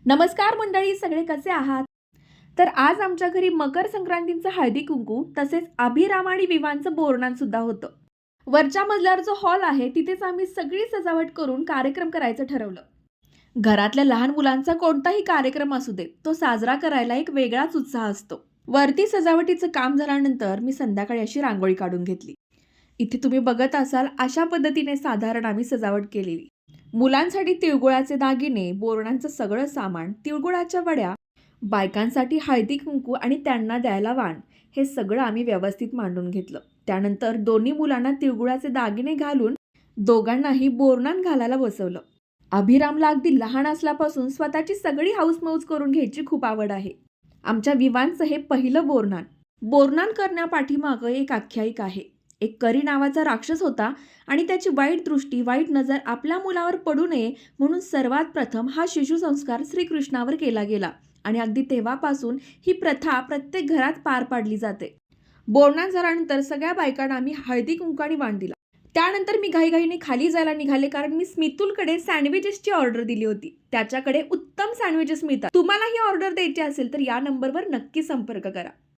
नमस्कार मंडळी, सगळे कसे आहात? तर आज आमच्या घरी मकर संक्रांतीचं हळदी कुंकू तसेच अभिराम आणि विवांचं बोरनान सुद्धा होतं. वरच्या मजल्यावर जो हॉल आहे तिथेच आम्ही सगळी सजावट करून कार्यक्रम करायचं ठरवलं. घरातल्या लहान मुलांचा कोणताही कार्यक्रम असू दे, तो साजरा करायला एक वेगळाच उत्साह असतो. वरती सजावटीचं काम झाल्यानंतर मी संध्याकाळी अशी रांगोळी काढून घेतली. इथे तुम्ही बघत असाल अशा पद्धतीने साधारण आम्ही सजावट केलेली. मुलांसाठी तिळगुळाचे दागिने, बोरणांचं सगळं सामान, तिळगुळाच्या वड्या, बायकांसाठी हळदी कुंकू आणि त्यांना द्यायला वाण, हे सगळं आम्ही व्यवस्थित मांडून घेतलं. त्यानंतर दोन्ही मुलांना तिळगुळाचे दागिने घालून दोघांनाही बोरणान घालायला बसवलं. अभिरामला अगदी लहान असल्यापासून स्वतःची सगळी हौसमौज करून घ्यायची खूप आवड आहे. आमच्या विवांचं हे पहिलं बोरनान. बोरनान करण्यापाठीमागं एक आख्यायिका आहे. एक करी नावाचा राक्षस होता आणि त्याची वाईट दृष्टी, वाईट नजर आपल्या मुलावर पडू नये म्हणून सर्वात प्रथम हा शिशुसंस्कार श्रीकृष्णावर केला गेला आणि अगदी तेव्हापासून ही प्रथा प्रत्येक घरात पार पाडली जाते. बोरनान झाल्यानंतर सगळ्या बायकांना आम्ही हळदी कुंकाने वाण दिला. त्यानंतर मी घाईघाईने खाली जायला निघाले कारण मी स्मितूलकडे सँडविचेसची ऑर्डर दिली होती. त्याच्याकडे उत्तम सँडविचेस मिळतात. तुम्हाला ही ऑर्डर द्यायची असेल तर या नंबरवर नक्की संपर्क करा.